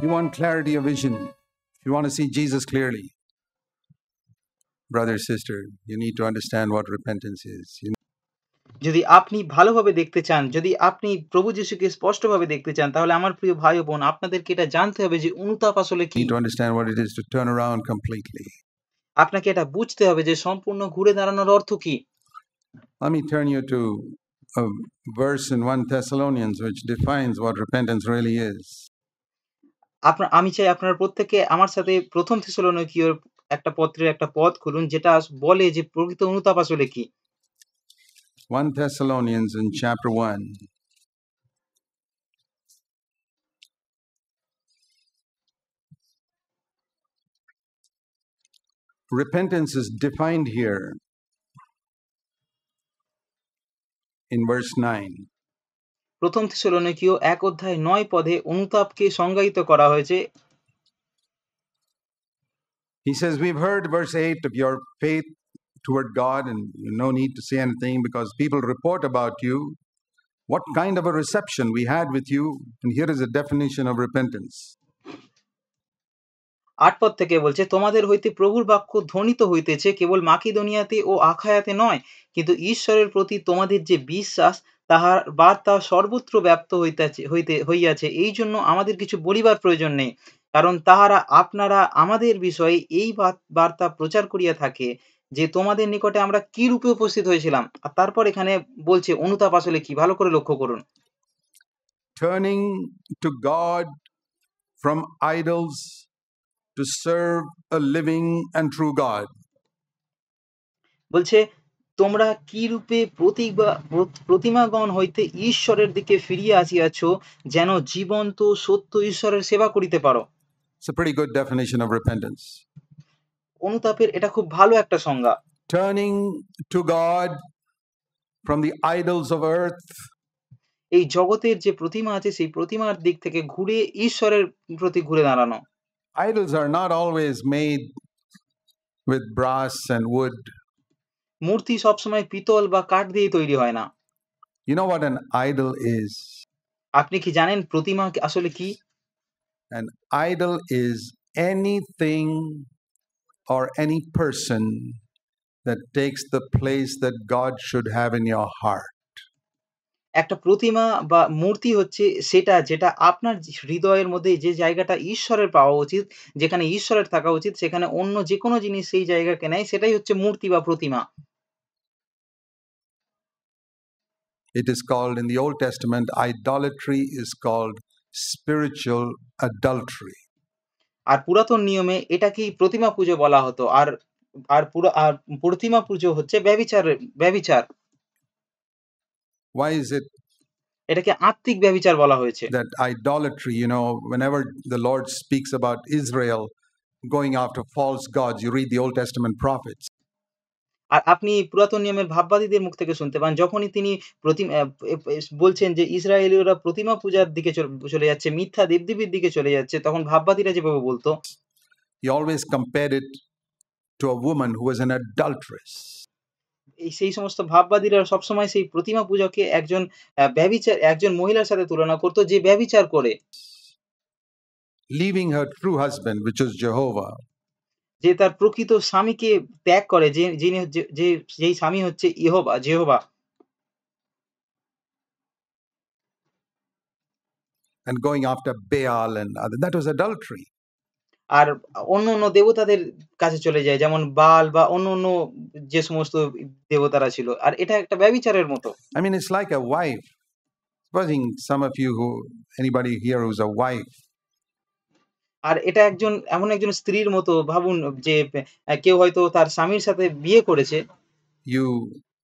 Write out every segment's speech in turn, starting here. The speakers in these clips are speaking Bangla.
You want clarity of vision. If you want to see Jesus clearly, brother, sister, you need to understand what repentance is. যদি আপনি ভালোভাবে দেখতে চান, যদি আপনি প্রভু যিশুকে স্পষ্টভাবে দেখতে চান, তাহলে আমার প্রিয় ভাই ও বোন, আপনাদেরকে এটা জানতে হবে যে অনুতাপ আসলে You কি। need to understand what it is to turn around completely. আপনাকে এটা বুঝতে হবে যে সম্পূর্ণ ঘুরে দাঁড়ানোর অর্থ কি। Let me turn you to a verse in 1 Thessalonians which defines what repentance really is. আমি চাই আপনারা প্রত্যেকে আমার সাথে প্রথম থেসলোনিকীয়র একটা পত্রের একটা পদ খুলুন, যেটা বলে যে প্রকৃত অনুতাপ আসলে কি। 1 Thessalonians in chapter 1. Repentance is defined here in verse 9. প্রথম থেসলোনিকীয় 1:9 পদে অনুতাপকে সংজ্ঞায়িত করা হয়েছে। He says, we've heard, verse 8, of your faith toward God, and no need to say anything because people report about you what kind of a reception we had with you. And here is a definition of repentance. 8 পদ থেকে বলছে, তোমাদের হইতে প্রভুর বাক্য ধ্বনিত হইতেছে, কেবল মাকিদোনিয়াতে ও আখায়াতে নয়, কিন্তু ঈশ্বরের প্রতি তোমাদের যে বিশ্বাস, তাহার বার্তা সর্বত্র ব্যাপ্ত হইয়াছে। এই জন্য আমাদের কিছু বলিবার প্রয়োজন নেই, কারণ আপনারা আমাদের বিষয়ে এই বার্তা প্রচার করিয়া থাকে যে তোমাদের নিকটে আমরা কি রূপে উপস্থিত হয়েছিলাম। আর তারপর এখানে বলছে অনুতাপ আসলে কি, ভালো করে লক্ষ্য করুন। Turning to God from idols to serve a living and true God. বলছে, তোমরা কি রূপে প্রতিমাগণ হইতে ঈশ্বরের দিকে ফিরিয়া আসিয়াছ, যেন জীবন্ত সত্য ঈশ্বরের সেবা করিতে পারো। It's a pretty good definition of repentance. অনুতাপের এটা খুব ভালো একটা সংজ্ঞা। Turning to God from the idols of earth. এই জগতের যে প্রতিমা আছে, সেই প্রতিমার দিক থেকে ঘুরে ঈশ্বরের প্রতি ঘুরে দাঁড়ানো। Idols are not always made with brass and wood. মূর্তি সবসময় পিতল বা কাঠ দিয়ে তৈরি হয় না। You know what an idol is? আপনি কি জানেন প্রতিমা আসলে কি? An idol is anything or any person that takes the place that God should have in your heart. একটা প্রতিমা বা মূর্তি হচ্ছে সেটা, যেটা আপনার হৃদয়ের মধ্যে যে জায়গাটা ঈশ্বরের পাওয়া উচিত, যেখানে ঈশ্বরের থাকা উচিত, সেখানে অন্য যেকোনো জিনিস সেই জায়গাকে নেয়, সেটাই হচ্ছে মূর্তি বা প্রতিমা। It is called in the Old Testament, idolatry is called spiritual adultery. আর পুরাতন নিয়মে এটাকেই প্রতিমা পুজো বলা হতো। আর আর প্রতিমা পুজো হচ্ছে ব্যভিচার। Why is it এটাকে আত্মিক ব্যভিচার বলা হয়েছে। that idolatry, whenever the Lord speaks about Israel going after false gods, you read the Old Testament prophets. আর আপনি পুরাতন নিয়মের ভাববাদীদের মুখ থেকে শুনতে পান, যখনই তিনি বলছেন যে ইসরায়েলীয়রা প্রতিমা পূজার দিকে চলে যাচ্ছে, মিথ্যা দেবদেবীর দিকে চলে যাচ্ছে, তখন ভাববাদীরা যেভাবে বলতো, He always compared it to a woman who was an adulteress. সেই সমস্ত ভাববাদীরা সবসময় সেই প্রতিমা পূজাকে একজন মহিলার সাথে তুলনা করতো, যে ব্যভিচার করে, leaving her true husband, which is Jehovah. যে তার প্রকৃত স্বামীকে ত্যাগ করে, যেই স্বামী হচ্ছে যেহোবা। And going after Baal and other, that was adultery. আর অন্য দেবতাদের কাছে চলে যায়, যেমন বাল বা অন্য যে সমস্ত দেবতারা ছিল, আর এটা একটা ব্যভিচারের মতো। I mean, it's like a wife. Supposing some of you anybody here who's a wife. আর এটা এমন একজন স্ত্রীর মতো। ভাবুন যে কেউ হয়তো তার স্বামীর সাথে বিয়ে করেছে।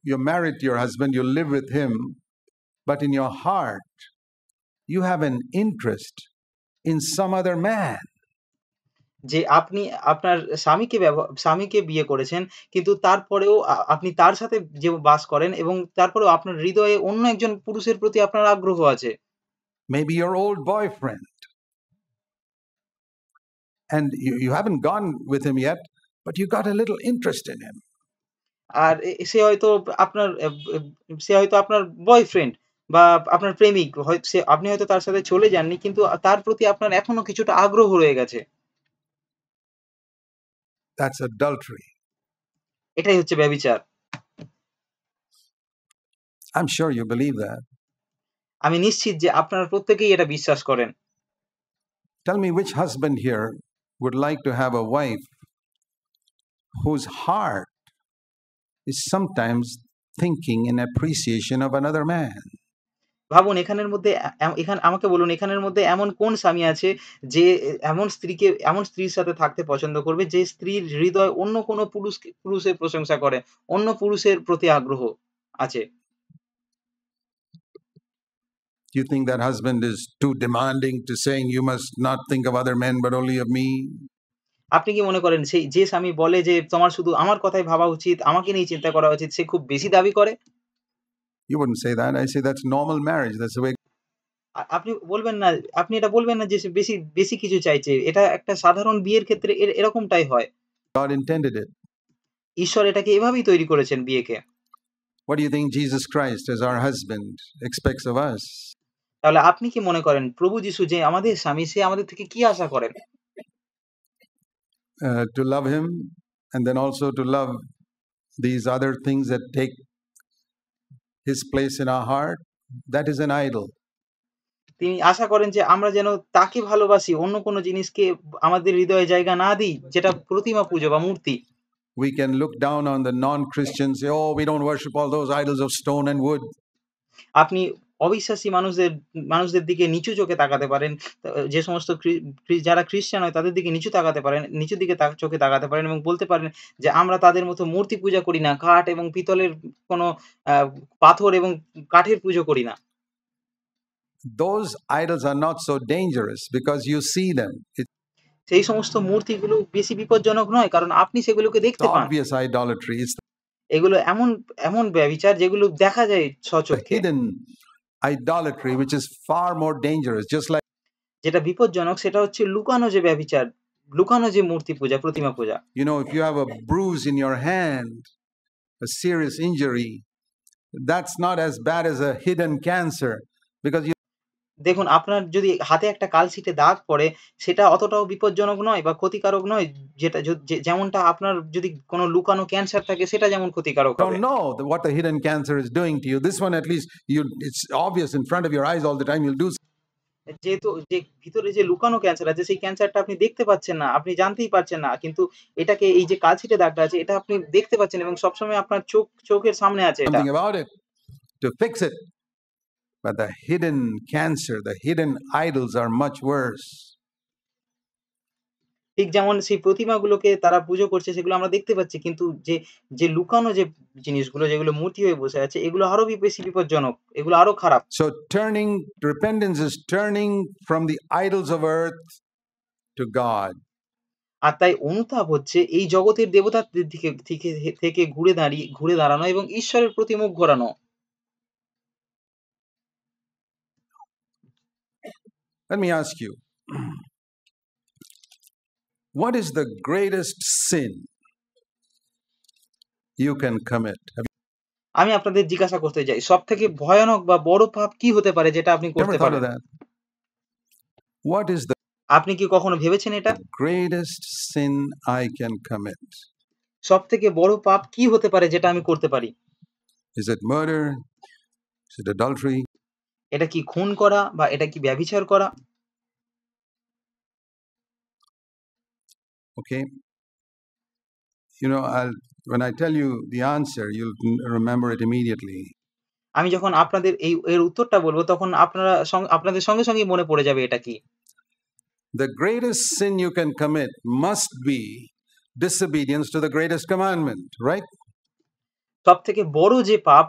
You're married to your husband, you live with him, but in your heart you have an interest in some other man. যে আপনি আপনার স্বামীকে বিয়ে করেছেন, কিন্তু তারপরেও আপনি তার সাথে যে বাস করেন, এবং তারপরেও আপনার হৃদয়ে অন্য একজন পুরুষের প্রতি আপনার আগ্রহ আছে। Maybe your old boyfriend. And you haven't gone with him yet, but you got a little interest in him. আর সে হয়তো আপনার বয়ফ্রেন্ড, বা আপনার প্রেমিক আপনি হয়তো তার সাথে চলে যাননি কিন্তু তার প্রতি আপনার এখনো কিছুটা আগ্রহ রয়ে গেছে। That's adultery. এটাই হচ্ছে ব্যভিচার। I'm sure you believe that. আমি নিশ্চিত যে আপনারা প্রত্যেকেই এটা বিশ্বাস করেন। Tell me which husband here would like to have a wife whose heart is sometimes thinking in appreciation of another man. ভাবুন এখানের মধ্যে আমাকে বলুন এখানের মধ্যে এমন কোন স্বামী আছে যে এমন স্ত্রীর সাথে থাকতে পছন্দ করবে যে স্ত্রীর হৃদয় অন্য কোনো পুরুষের প্রশংসা করে, অন্য পুরুষের প্রতি আগ্রহ আছে। Do you think that husband is too demanding to saying you must not think of other men but only of me? আপনি কি মনে করেন সেই যে স্বামী বলে যে তোমার শুধু আমার কথাই ভাবা উচিত, আমাকে নিয়েই চিন্তা করা উচিত সে খুব বেশি দাবি করে? You wouldn't say that. I say that's normal marriage. That's the way আপনি বলবেন না আপনি এটা বলবেন না যে সে বেশি কিছু চাইছে। এটা একটা সাধারণ বিয়ের ক্ষেত্রে এরকমটাই হয়। God intended it. ঈশ্বর এটাকে এভাবেই তৈরি করেছেন বিয়েকে। What do you think Jesus Christ, as our husband, expects of us? তাহলে আপনি কি মনে করেন প্রভু যিশু যে আমাদের স্বামী সে আমাদের থেকে কি আশা করেন? To love him and then also to love these other things that take his place in our heart. That is an idol. তিনি আশা করেন যে আমরা যেন তাকে ভালোবাসি, অন্য কোনো জিনিসকে আমাদের হৃদয়ে জায়গা না দিই, যেটা প্রতিমা পুজো বা মূর্তি। We can look down on the non-Christians, say, oh, we don't worship all those idols of stone and wood. আপনি অবিশ্বাসী মানুষদের দিকে নিচু চোখে তাকাতে পারেন। যে সমস্ত যারা খ্রিস্টান হয় তাদের দিকে নিচুর দিকে চোখে তাকাতে পারেন এবং বলতে পারেন যে আমরা তাদের মতো মূর্তি পূজা করি না। কাঠ এবং পিতলের কোনো আ পাথর এবং কাঠের পুজো করি না। Those idols are not so dangerous because you see them. It's সেই সমস্ত মূর্তিগুলো বেশি বিপজ্জনক নয় কারণ আপনি সেগুলোকে দেখতে পান। obvious idolatry. It's এগুলো এমন ব্যভিচার যেগুলো দেখা যায় the স্বচক্ষে। hidden idolatry, which is far more dangerous. Just like, যেটা বিপজ্জনক সেটা হচ্ছে লুকানো যে ব্যভিচার, লুকানো যে মূর্তি পূজা, প্রতিমা পূজা। if you have a bruise in your hand, a serious injury, that's not as bad as a hidden cancer because দেখুন আপনার যদি হাতে একটা কালশিটে দাগ পড়ে সেটা অতটাও বিপজ্জনক নয় বা ক্ষতিকারক নয় যেটা যেমনটা আপনার যদি কোনো লুকানো ক্যান্সার থাকে সেটা যেমন ক্ষতিকারক হবে। don't know what the hidden cancer is doing to you. This one, at least, it's obvious in front of your eyes all the time. You'll do. যেহেতু যে ভিতরে যে লুকানো ক্যান্সার আছে সেই ক্যান্সারটা আপনি দেখতে পাচ্ছেন না, আপনি জানতেই পারছেন না। কিন্তু এটাকে এই যে কালশিটে দাগটা আছে এটা আপনি দেখতে পাচ্ছেন এবং সবসময় আপনার চোখের সামনে আছে এটা। Something about it to fix it. But the hidden cancer, the hidden idols are much worse. ঠিক যেমন সেই প্রতিমাগুলোকে তারা পুজো করছে সেগুলো আমরা দেখতে পাচ্ছি। কিন্তু যে লুকানো যে জিনিসগুলো যেগুলো মূর্তি হয়ে বসে আছে এগুলো আরো বেশি বিপজ্জনক। এগুলো আরো খারাপ। So repentance is turning from the idols of earth to God. আর তাই অনুতাপ হচ্ছে এই জগতের দেবতাদের থেকে ঘুরে দাঁড়ানো এবং ঈশ্বরের প্রতি মুখ ঘোরানো। Let me ask you, what is the greatest sin you can commit? আমি আপনাদের জিজ্ঞাসা করতে চাই, সবথেকে ভয়ানক বা বড় পাপ কি হতে পারে যেটা আপনি Ever করতে thought পারেন? of that? What is the আপনি কি কখনো ভেবেছেন এটা? greatest sin I can commit? সবথেকে বড় পাপ কি হতে পারে যেটা আমি করতে পারি? Is it murder? Is it adultery? এটা কি খুন করা বা এটা কি ব্যভিচার করা? Okay. When I tell you the answer, you'll remember it immediately. আমি যখন আপনাদের এর উত্তরটা বলব তখন আপনাদের সঙ্গে সঙ্গেই মনে পড়ে যাবে এটা কি। The greatest sin you can commit must be disobedience to the greatest commandment, right? সবথেকে বড় যে পাপ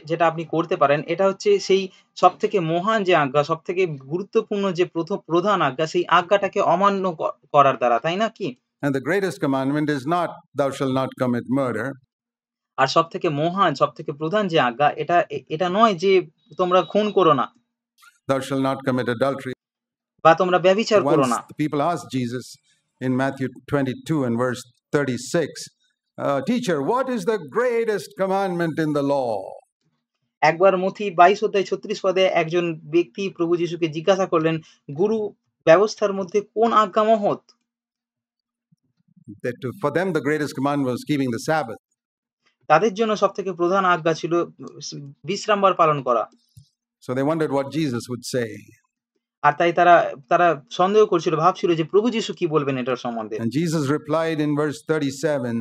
যেটা আপনি করতে পারেন এটা হচ্ছে সেই সবথেকে মহান যে আজ্ঞা, সবথেকে গুরুত্বপূর্ণ যে প্রধান আজ্ঞা সেই আজ্ঞাটাকে অমান্য করার দ্বারা, তাই না কি? And the greatest commandment is not, thou shalt not commit murder. আর সবথেকে মহান, সবথেকে প্রধান যে আজ্ঞা এটা নয় যে তোমরা খুন করো না Thou shalt not commit adultery. বা তোমরা ব্যভিচার করো Once না। the people asked Jesus in Matthew 22 and verse 36, Teacher, what is the greatest commandment in the law? একবার মথি 22 অধ্যায় 36 পদে একজন ব্যক্তি প্রভু যীশুকে জিজ্ঞাসা করলেন, "গুরু, ব্যবস্থার মধ্যে কোন আজ্ঞা মহৎ?" For them, the greatest command was keeping the Sabbath. তাদের জন্য সবথেকে প্রধান আজ্ঞা ছিল স বিশ্রামবার পালন করা। So they wondered what Jesus would say. আর তাই তারা তারা সন্দেহ করছিল, ভাবছিল যে প্রভু যীশু কি বলবেন এটার সম্বন্ধে। And Jesus replied in verse 37,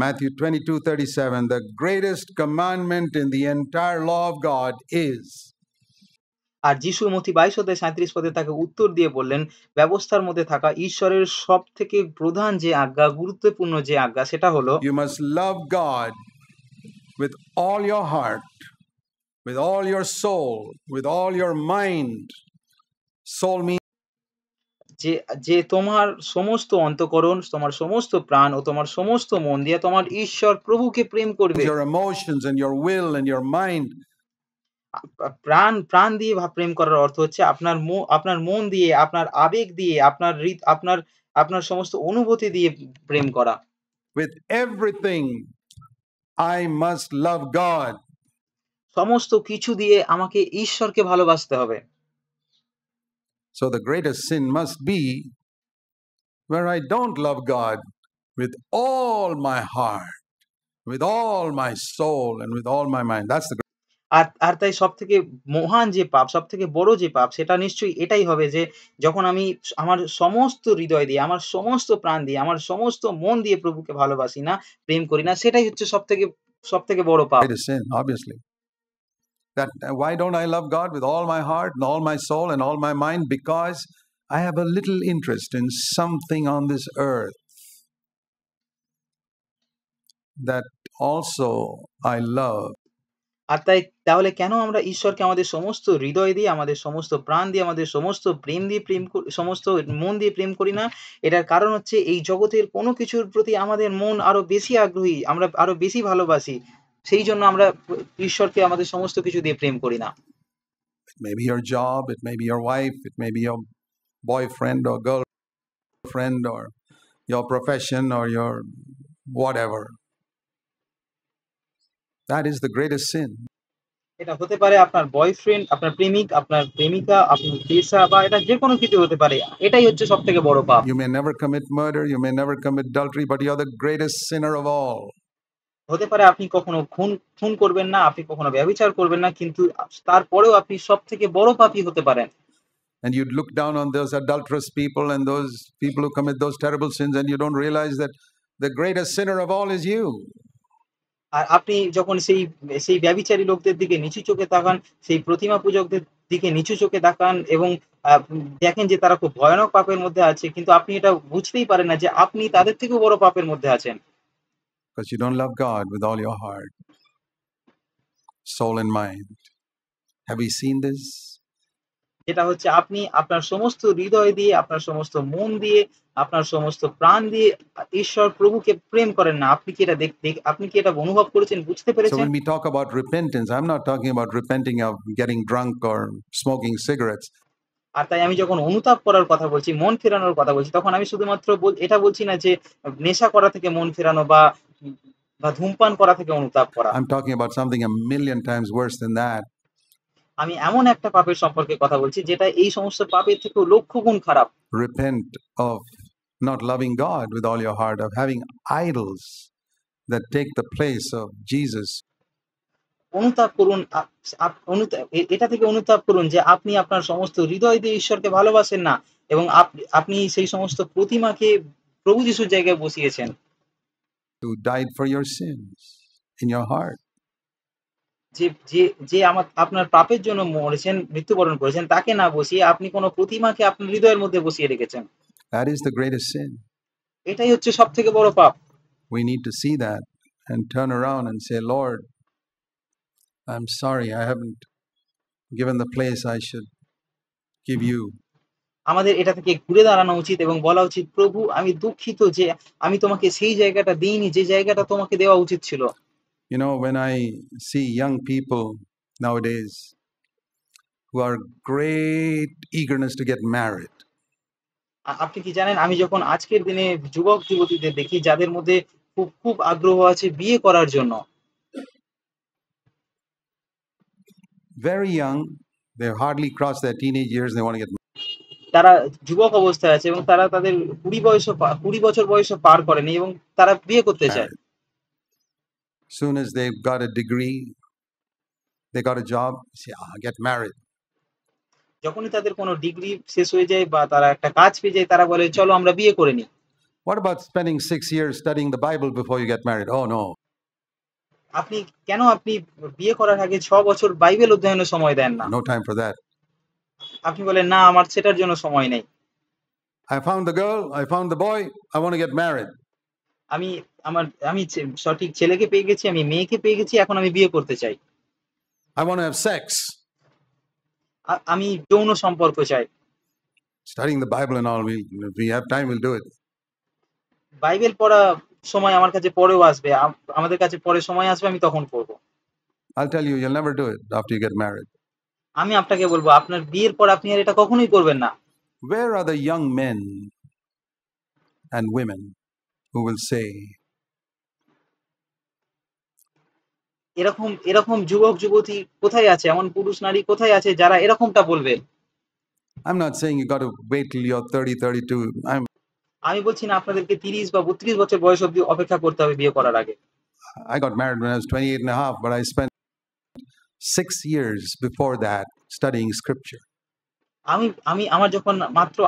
Matthew 22:37, the greatest commandment in the entire law of God is. আর যিশু মথি 22 অধ্যায় 37 পদে তাকে উত্তর দিয়ে বললেন, ব্যবস্থার মধ্যে থাকা ঈশ্বরের সবথেকে প্রধান যে আজ্ঞা, গুরুত্বপূর্ণ যে আজ্ঞা সেটা হলো, You must love God with all your heart, with all your soul, with all your mind. Soul means যে যে তোমার সমস্ত অন্তঃকরণ, তোমার সমস্ত প্রাণ ও তোমার সমস্ত মন দিয়ে তোমার ঈশ্বর প্রভুকে প্রেম করবে। your emotions and your will and your mind. প্রাণ দিয়ে প্রেম করার অর্থ হচ্ছে আপনার মন দিয়ে, আপনার আবেগ দিয়ে, আপনার আপনার সমস্ত অনুভূতি দিয়ে প্রেম করা। With everything, I must love God. সমস্ত কিছু দিয়ে আমাকে ঈশ্বরকে ভালোবাসতে হবে। So the greatest sin must be where I don't love God with all my heart, with all my soul, and with all my mind. That's the আর তাই সবথেকে মহান যে পাপ, সবথেকে বড় যে পাপ সেটা নিশ্চয়ই এটাই হবে যে যখন আমি আমার সমস্ত হৃদয় দিয়ে, আমার সমস্ত প্রাণ দিয়ে, আমার সমস্ত মন দিয়ে প্রভুকে ভালোবাসি না, প্রেম করি না, সেটাই হচ্ছে সবথেকে বড় পাপ। greatest sin, obviously. That why don't I love God with all my heart and all my soul and all my mind? Because I have a little interest in something on this earth that also I love. আর তাহলে কেন আমরা ঈশ্বরকে আমাদের সমস্ত হৃদয় দিয়ে, আমাদের সমস্ত প্রাণ দিয়ে, আমাদের সমস্ত সমস্ত মন দিয়ে প্রেম করি না? এটার কারণ হচ্ছে এই জগতের কোনো কিছুর প্রতি আমাদের মন আরো বেশি আগ্রহী, আমরা আরো বেশি ভালোবাসি। সেইজন্য আমরা ঈশ্বরকে আমাদের সমস্ত কিছু দিয়ে প্রেম করি না। It may be your job, it may be your wife, it may be your boyfriend or girlfriend or your profession or your whatever. That is the greatest sin. এটা হতে পারে আপনার বয়ফ্রেন্ড, আপনার প্রেমিক, আপনার প্রেমিকা, আপনার পেশা বা এটা যেকোনো কিছু হতে পারে। এটাই হচ্ছে সবথেকে বড় পাপ। You may never commit murder, you may never commit adultery, but you're the greatest sinner of all. হতে পারে আপনি কখনো খুন করবেন না, আপনি কখনো ব্যভিচার করবেন না, কিন্তু তারপরেও আপনি সবথেকে বড় পাপী হতে পারেন। And you'd look down on those adulterous people and those people who commit those terrible sins, and you don't realize that the greatest sinner of all is you. আর আপনি যখন সেই ব্যভিচারী লোকদের দিকে নিচু চোখে তাকান, সেই প্রতিমা পূজকদের দিকে নিচু চোখে তাকান এবং দেখেন যে তারা খুব ভয়ানক পাপের মধ্যে আছে, কিন্তু আপনি এটা বুঝতেই পারেন না যে আপনি তাদের থেকেও বড় পাপের মধ্যে আছেন। Because you don't love God with all your heart, soul, and mind. Have we seen this? যেটা হচ্ছে আপনি আপনার সমস্ত হৃদয় দিয়ে, আপনার সমস্ত মন দিয়ে, আপনার সমস্ত প্রাণ দিয়ে ঈশ্বর প্রভুকে প্রেম করেন না। আপনি কি এটা অনুভব করেছেন, বুঝতে So পেরেছেন? when we talk about repentance, I'm not talking about repenting of getting drunk or smoking cigarettes. আর তাই আমি যখন অনুতাপ করার কথা বলছি, মন ফেরানোর কথা বলছি, তখন আমি শুধুমাত্র এটা বলছি না যে নেশা করা থেকে মন ফেরানো বা ধূমপান করা থেকে অনুতাপ করা। I'm talking about something a million times worse than that. আমি এমন একটা পাপের সম্পর্কে কথা বলছি যেটা এই সমস্ত পাপের থেকেও লক্ষ গুণ খারাপ। Repent of not loving God with all your heart, of having idols that take the place of Jesus. অনুতাপ করুন, আ আপ অনুতা এ এটা থেকে অনুতাপ করুন যে আপনি আপনার সমস্ত হৃদয় দিয়ে ঈশ্বরকে ভালোবাসেন না এবং আপনি সেই সমস্ত প্রতিমাকে প্রভু যিশুর জায়গায় বসিয়েছেন। Who died for your sins in your heart. যে যে যে আপনার পাপের জন্য মরেছেন, মৃত্যুবরণ করেছেন, তাকে না বসিয়ে আপনি কোন প্রতিমাকে আপনার হৃদয়ের মধ্যে বসিয়ে রেখেছেন। That is the greatest sin. এটাই হচ্ছে সবথেকে বড় পাপ। We need to see that and turn around and say, Lord, I'm sorry I haven't given the place I should give you. আমাদের এটা থেকে ঘুরে দাঁড়ানো উচিত এবং বলা উচিত, প্রভু আমি দুঃখিত যে আমি তোমাকে সেই জায়গাটা দেইনি যে জায়গাটা তোমাকে দেওয়া উচিত ছিল। You know, when I see young people nowadays who are great eagerness to get married, আপনি কি জানেন, আমি যখন আজকের দিনে যুবক-যুবতীদের দেখি যাদের মধ্যে খুব আগ্রহ আছে বিয়ে করার জন্য। very young, they've hardly crossed their teenage years, and they want to get তারা যুবক অবস্থায় আছে এবং তারা তাদের 20 বছর বয়সও পার করেনি এবং তারা বিয়ে করতে চায়। married. Soon as they've got a degree, they got a job, say, get married. যখনই তাদের কোনো ডিগ্রি শেষ হয়ে যায় বা তারা একটা কাজ পেয়ে যায়, তারা বলে চলো আমরা বিয়ে করে নিই। What about spending 6 years studying the Bible before you get married? Oh no. আপনি বিয়ে করার আগে 6 বছর বাইবেল অধ্যয়নের সময় দেন না? No time for that. আপনি বলেন না, আমার সেটার জন্য সময় নেই। I found the girl, I found the boy, I want to get married. আমি সঠিক ছেলেকে পেয়ে গেছি, আমি মেয়েকে পেয়ে গেছি, এখন আমি বিয়ে করতে চাই। I want to have sex. আমি যৌন সম্পর্ক চাই। Studying the Bible and all, if we have time, we'll do it. Bible পড়া সময় আমার কাছে পরেও আসবে, আমাদের কাছে পরে সময় আসবে, আমি তখন করব। I'll tell you, you'll never do it after you get married. আমি আপনাকে বলবো, আপনার বিয়ের পর আপনি আর এটা কখনোই করবেন না। Where are the young men and women who will say, এরকম যুবক যুবতী কোথায় আছে, এমন পুরুষ নারী কোথায় আছে যারা এরকমটা বলবে? I'm not saying you got to wait till you're 30, 32. আমি বলছি না আপনাদেরকে 30 বা 32 বছর বয়স অবধি অপেক্ষা করতে হবে বিয়ে করার আগে। I got married when I was 28 and a half, but I spent 6 years before that studying scripture. আমার যখন মাত্র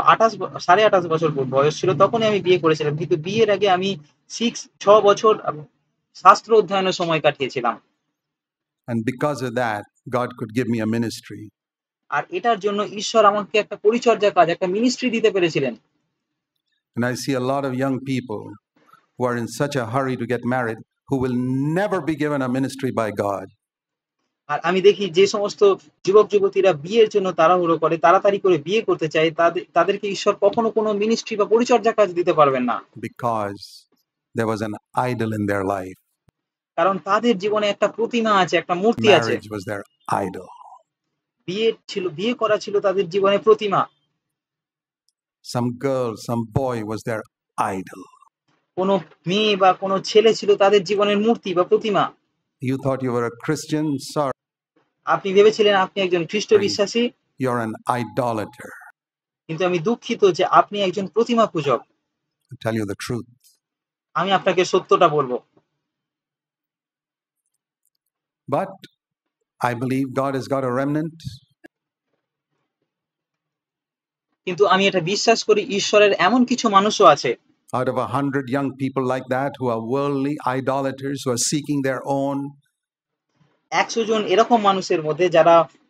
28 বছর বয়স ছিল, তখনই আমি বিয়ে করেছিলাম, কিন্তু বিয়ের আগে আমি 6 বছর শাস্ত্র অধ্যয়নের সময় কাটিয়েছিলাম। And because of that, God could give me a ministry. আর এটার জন্য ঈশ্বর আমাকে একটা পরিচর্যা কাজ, একটা মিনিস্ট্রি দিতে পেরেছিলেন। And I see a lot of young people who are in such a hurry to get married who will never be given a ministry by God. আর আমি দেখি যে সমস্ত যুবক যুবতীরা বিয়ের জন্য তাড়াহুড়ো করে, তাড়াতাড়ি করে বিয়ে করতে চায়, তাদেরকে ঈশ্বর কখনো কোনো মিনিস্ট্রি বা পরিচর্যা কাজ দিতে পারবেন না। Because there was an idol in their life. কারণ তাদের জীবনে একটা প্রতিমা আছে, একটা মূর্তি আছে। Marriage was their idol. বিয়ে করা ছিল তাদের জীবনে প্রতিমা। Some girl, some boy was their idol. কোনো মেয়ে বা কোনো ছেলে ছিল তাদের জীবনের মূর্তি বা প্রতিমা। You thought you were a Christian? Sorry. আপনি ভেবেছিলেন আপনি একজন খ্রিস্ট বিশ্বাসী, You're an idolater. কিন্তু আমি দুঃখিত যে আপনি একজন প্রতিমা পূজক। I'll tell you the truth. আমি আপনাকে সত্যটা বলবো। But I believe God has got a remnant. কিন্তু আমি এটা বিশ্বাস করি ঈশ্বরের এমন কিছু মানুষও আছে, Out of 100 young people like that who are worldly idolaters, who are seeking their own. 100 জন এরকম মানুষের মধ্যে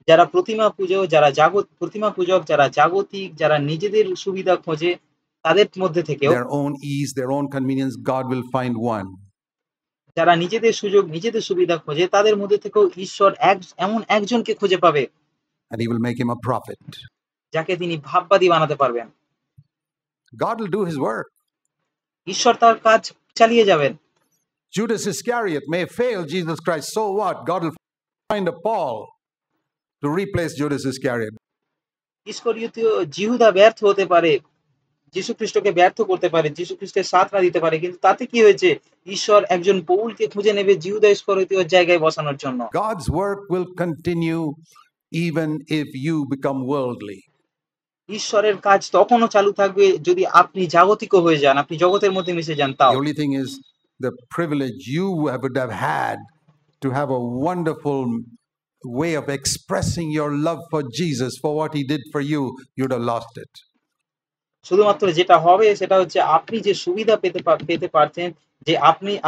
যারা প্রতিমা পূজক, যারা জাগতিক, যারা নিজেদের সুবিধা খোঁজে, তাদের মধ্যে থেকেও Their own ease, their own convenience, God will find one. যারা নিজেদের সুযোগ, নিজেদের সুবিধা খোঁজে, তাদের মধ্যে থেকেও ঈশ্বর এমন একজনকে খুঁজে পাবে, And he will make him a prophet. যাকে তিনি ভাববাদী বানাতে পারবেন। God will do his work. ঈশ্বর তার কাজ চালিয়ে যাবেন। Judas Iscariot may fail Jesus Christ. So what? God will find a Paul to replace Judas Iscariot. ইস্করিয়তীয় জিহুদা ব্যর্থ হতে পারে, যীশু খ্রিস্টকে ব্যর্থ করতে পারে, যীশু খ্রিস্টের সাথ না দিতে পারে, কিন্তু তাতে কি হয়েছে? ঈশ্বর একজন পৌলকে খুঁজে নেবে জিহুদা ইস্করিয়তীয় জায়গায় বসানোর জন্য। God's work will continue even if you become worldly. ঈশ্বরের কাজ তখনও চালু থাকবে যদি আপনি জাগতিকও হয়ে যান, আপনি জগতের মধ্যে মিশে যান। তাও The only thing is the privilege you would have had to have a wonderful way of expressing your love for Jesus, for what he did for you, you'd have lost it. শুধুমাত্র যেটা হবে সেটা হচ্ছে আপনি যে সুবিধা পেতে পারছেন, যে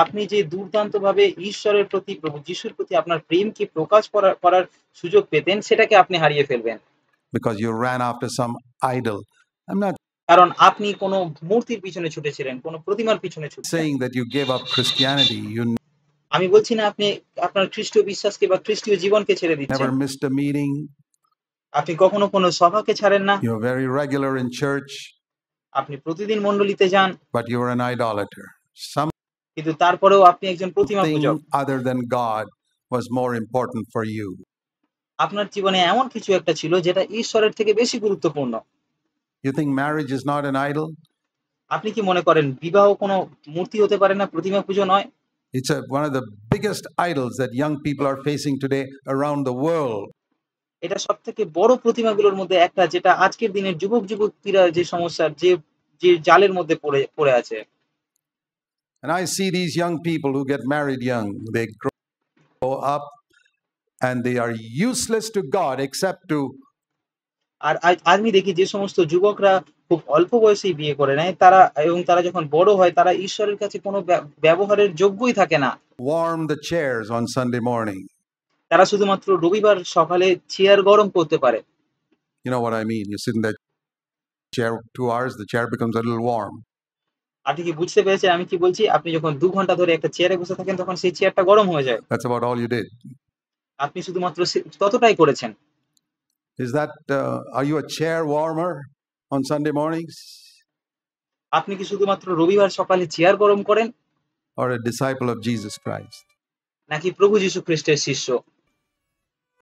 আপনি যে দুর্দান্ত ভাবে ঈশ্বরের প্রতি, প্রভু যিশুর প্রতি আপনার প্রেমকে প্রকাশ করার সুযোগ পেতেন, সেটাকে আপনি হারিয়ে ফেলবেন। Because you ran after some idol. I'm not কারণ আপনি কোনো মূর্তির পিছনে ছুটেছিলেন, কোনো প্রতিমার পিছনে ছুটছেন। saying that you gave up Christianity. You আমি বলছি না আপনি আপনার খ্রিস্টীয় বিশ্বাসকে বা খ্রিস্টীয় জীবনকে ছেড়ে দিচ্ছেন। never missed a meeting. আপনি কখনো কোনো সভাকে ছাড়েন না। You're very regular in church, আপনি প্রতিদিন মণ্ডলীতে যান, but you're an idolater. কিন্তু তারপরেও আপনি একজন প্রতিমা পূজক। Something other than God was more important for you. আপনার জীবনে এমন কিছু একটা ছিল যেটা ঈশ্বরের থেকে বেশি গুরুত্বপূর্ণ। You think marriage is not an idol? আপনি কি মনে করেন বিবাহ কোনো মূর্তি হতে পারে না, প্রতিমা পুজো নয়? It's one of the biggest idols that young people are facing today around the world. এটা সবথেকে বড় প্রতিমাগুলোর মধ্যে একটা, যেটা আজকের দিনের যুবক-যুবতীরা যে সমস্যার যে জালের মধ্যে পড়ে আছে। And I see these young people who get married young, they grow up and they are useless to God except to আর আমি দেখি যে সমস্ত যুবকরা খুব অল্প বয়সেই বিয়ে করে নেয়, তারা যখন বড় হয় তারা ঈশ্বরের কাছে কোনো ব্যবহারের যোগ্যই থাকে না। warm the chairs on Sunday morning. তারা শুধুমাত্র রবিবার সকালে চেয়ার গরম করতে পারে। You know what I mean? You sit in that chair 2 hours, the chair becomes a little warm. আপনি কি বুঝতে পেরেছেন আমি কি বলছি? আপনি যখন ২ ঘন্টা ধরে একটা চেয়ারে বসে থাকেন তখন সেই চেয়ারটা গরম হয়ে যায়। That's about all you did. আপনি শুধুমাত্র ততটাই করেছেন। Is that, are you a chair warmer on Sunday mornings আপনি কি শুধুমাত্র রবিবার সকালে চেয়ার গরম করেন? or a disciple of Jesus Christ? নাকি প্রভু যীশু খ্রিস্টের শিষ্য?